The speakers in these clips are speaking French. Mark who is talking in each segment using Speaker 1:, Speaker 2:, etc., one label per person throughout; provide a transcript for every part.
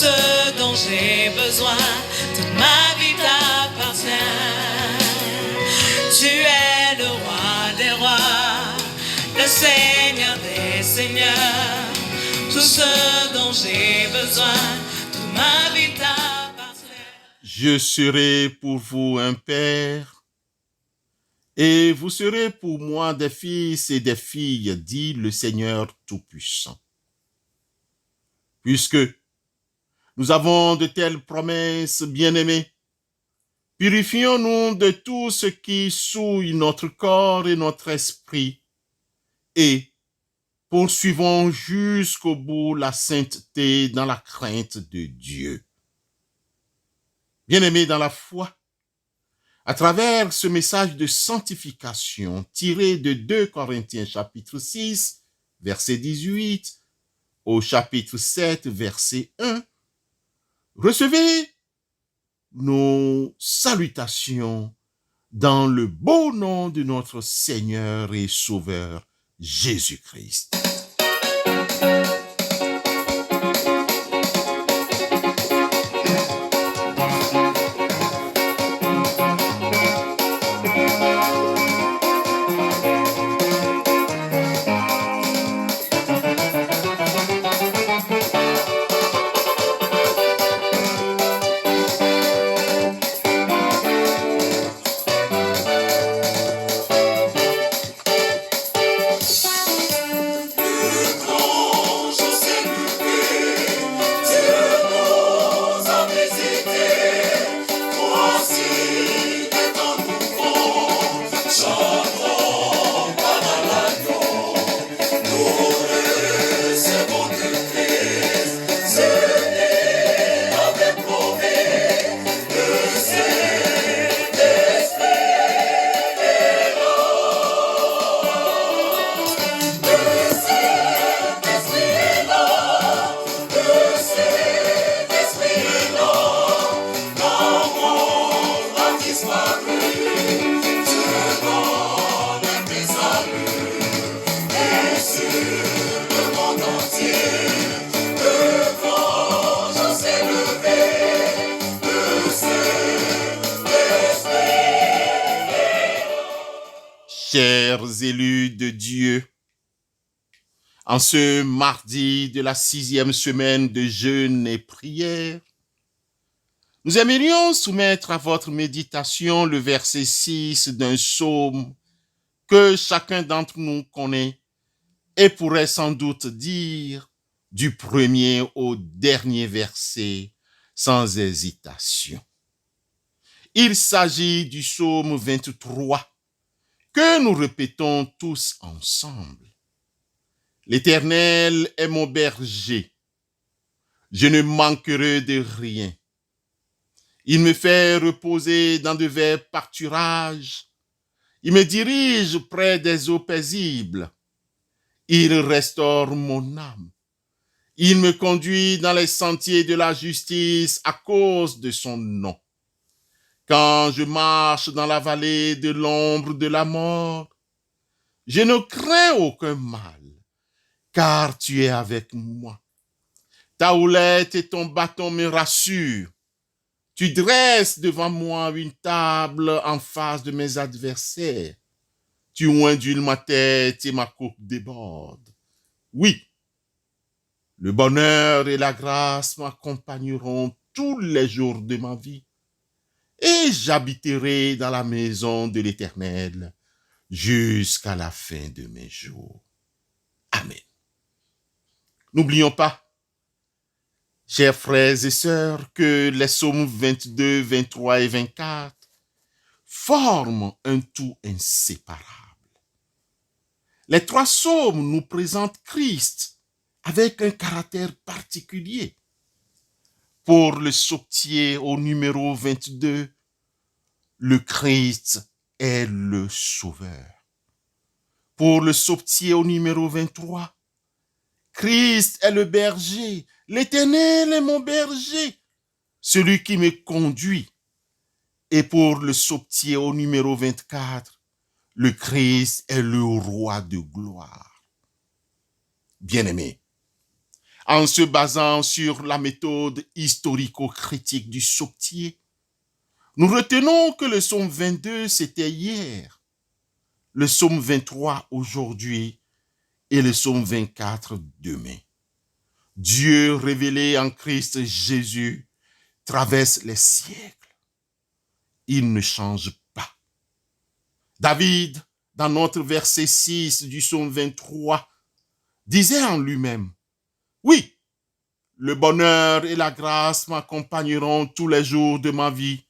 Speaker 1: ce dont j'ai besoin, toute ma vie t'appartient. Tu es le roi des rois, le Seigneur des seigneurs. Tout ce dont j'ai besoin, toute ma vie t'appartient.
Speaker 2: Je serai pour vous un père, et vous serez pour moi des fils et des filles, dit le Seigneur Tout-Puissant. Puisque nous avons de telles promesses, bien-aimés, purifions-nous de tout ce qui souille notre corps et notre esprit, et poursuivons jusqu'au bout la sainteté dans la crainte de Dieu. Bien-aimés dans la foi, à travers ce message de sanctification tiré de 2 Corinthiens chapitre 6, verset 18, au chapitre 7, verset 1, recevez nos salutations dans le beau nom de notre Seigneur et Sauveur Jésus-Christ. Chers élus de Dieu, en ce mardi de la 6e semaine de jeûne et prière, nous aimerions soumettre à votre méditation le verset 6 d'un psaume que chacun d'entre nous connaît et pourrait sans doute dire du premier au dernier verset sans hésitation. Il s'agit du psaume 23 que nous répétons tous ensemble. L'Éternel est mon berger, je ne manquerai de rien. Il me fait reposer dans de verts pâturages, il me dirige près des eaux paisibles, il restaure mon âme, il me conduit dans les sentiers de la justice à cause de son nom. Quand je marche dans la vallée de l'ombre de la mort, je ne crains aucun mal, car tu es avec moi. Ta houlette et ton bâton me rassurent. Tu dresses devant moi une table en face de mes adversaires. Tu ondules ma tête et ma coupe déborde. Oui, le bonheur et la grâce m'accompagneront tous les jours de ma vie. Et j'habiterai dans la maison de l'Éternel jusqu'à la fin de mes jours. Amen. N'oublions pas, chers frères et sœurs, que les psaumes 22, 23 et 24 forment un tout inséparable. Les 3 psaumes nous présentent Christ avec un caractère particulier. Pour le psautier au numéro 22, le Christ est le Sauveur. Pour le psautier au numéro 23, Christ est le berger. L'Éternel est mon berger, celui qui me conduit. Et pour le psautier au numéro 24, le Christ est le roi de gloire. Bien-aimés, en se basant sur la méthode historico-critique du Psautier. Nous retenons que le psaume 22, c'était hier, le psaume 23 aujourd'hui et le psaume 24 demain. Dieu révélé en Christ Jésus traverse les siècles. Il ne change pas. David, dans notre verset 6 du psaume 23, disait en lui-même, « Oui, le bonheur et la grâce m'accompagneront tous les jours de ma vie,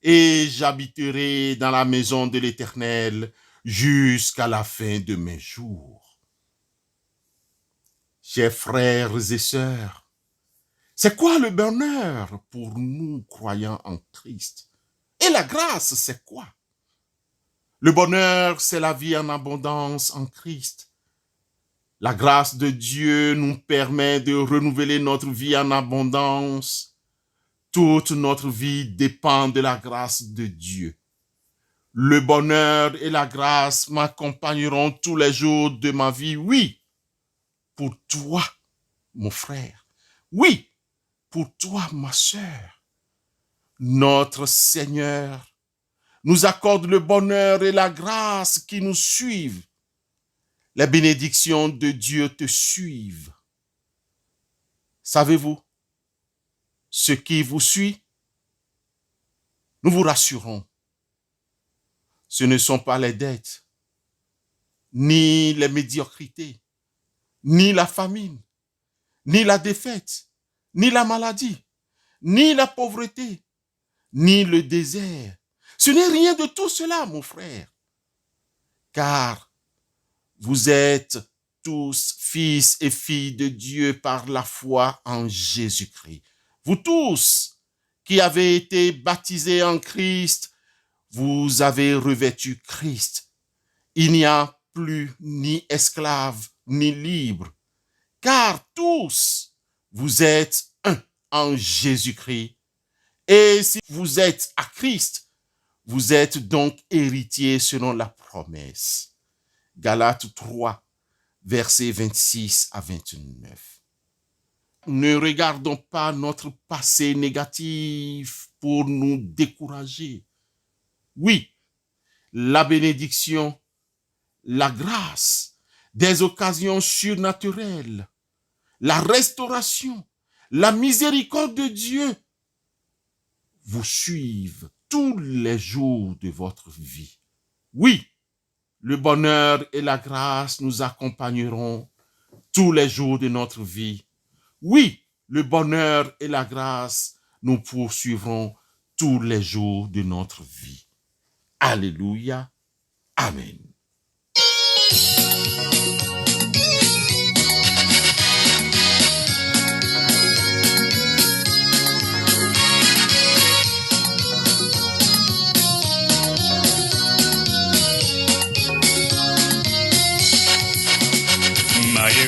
Speaker 2: et j'habiterai dans la maison de l'Éternel jusqu'à la fin de mes jours. » Chers frères et sœurs, c'est quoi le bonheur pour nous croyants en Christ? Et la grâce, c'est quoi? Le bonheur, c'est la vie en abondance en Christ. La grâce de Dieu nous permet de renouveler notre vie en abondance. Toute notre vie dépend de la grâce de Dieu. Le bonheur et la grâce m'accompagneront tous les jours de ma vie. Oui, pour toi, mon frère. Oui, pour toi, ma sœur. Notre Seigneur nous accorde le bonheur et la grâce qui nous suivent. Les bénédictions de Dieu te suivent. Savez-vous, ce qui vous suit, nous vous rassurons. Ce ne sont pas les dettes, ni les médiocrités, ni la famine, ni la défaite, ni la maladie, ni la pauvreté, ni le désert. Ce n'est rien de tout cela, mon frère. Car vous êtes tous fils et filles de Dieu par la foi en Jésus-Christ. Vous tous qui avez été baptisés en Christ, vous avez revêtu Christ. Il n'y a plus ni esclave ni libre, car tous vous êtes un en Jésus-Christ. Et si vous êtes à Christ, vous êtes donc héritiers selon la promesse. Galates 3, versets 26 à 29. Ne regardons pas notre passé négatif pour nous décourager. Oui, la bénédiction, la grâce, des occasions surnaturelles, la restauration, la miséricorde de Dieu vous suivent tous les jours de votre vie. Oui, le bonheur et la grâce nous accompagneront tous les jours de notre vie. Oui, le bonheur et la grâce nous poursuivront tous les jours de notre vie. Alléluia. Amen.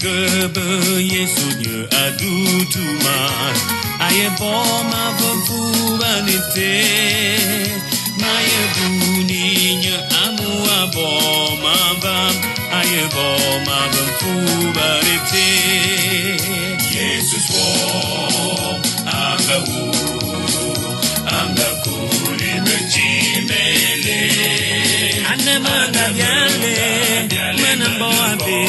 Speaker 1: Gebe Yesunya adutuman aye boma vampu vanite maye buninya amu aboma vam aye boma vampu vanite Jesus wo anga kuli mejimele anemanga yale menambo abe.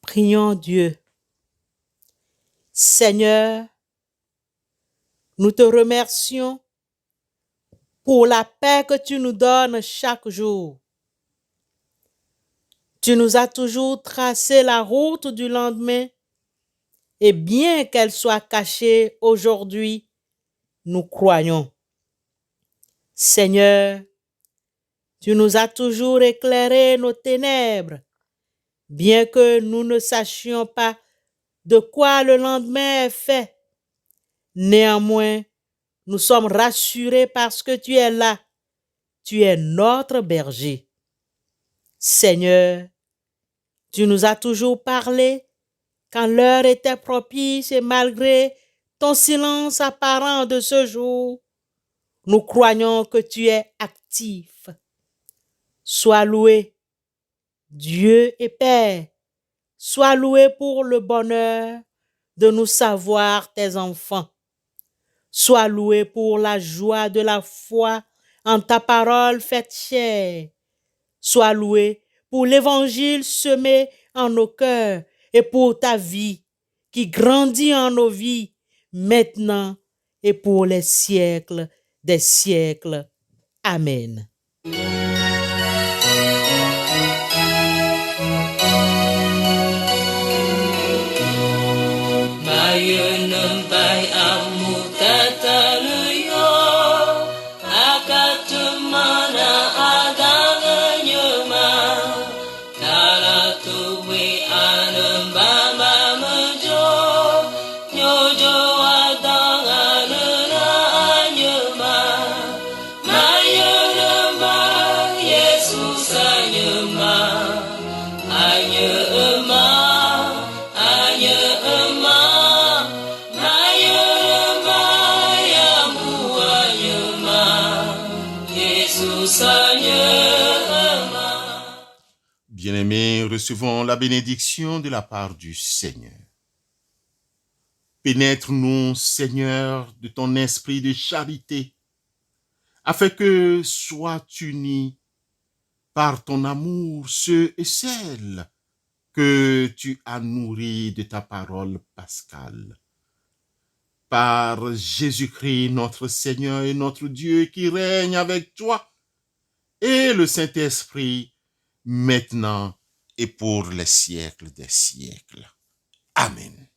Speaker 3: Prions Dieu. Seigneur, nous te remercions pour la paix que tu nous donnes chaque jour. Tu nous as toujours tracé la route du lendemain et bien qu'elle soit cachée aujourd'hui, nous croyons. Seigneur, tu nous as toujours éclairé nos ténèbres, bien que nous ne sachions pas de quoi le lendemain est fait. Néanmoins, nous sommes rassurés parce que tu es là. Tu es notre berger. Seigneur, tu nous as toujours parlé quand l'heure était propice et malgré ton silence apparent de ce jour, nous croyons que tu es actif. Sois loué, Dieu et Père. Sois loué pour le bonheur de nous savoir tes enfants. Sois loué pour la joie de la foi en ta parole faite chair. Sois loué pour l'évangile semé en nos cœurs et pour ta vie qui grandit en nos vies maintenant et pour les siècles des siècles. Amen.
Speaker 1: Mayunumpai amu tataluyo akatumana adanganyuma naratuwi anumbama mujo nyojo adanganuna anyuma mayunumba Yesus anyuma anyuma
Speaker 2: Bien-aimés, recevons la bénédiction de la part du Seigneur. Pénètre-nous, Seigneur, de ton esprit de charité, afin que soient unis par ton amour ceux et celles que tu as nourris de ta parole pascale. Par Jésus-Christ, notre Seigneur et notre Dieu, qui règne avec toi, et le Saint-Esprit, maintenant et pour les siècles des siècles. Amen.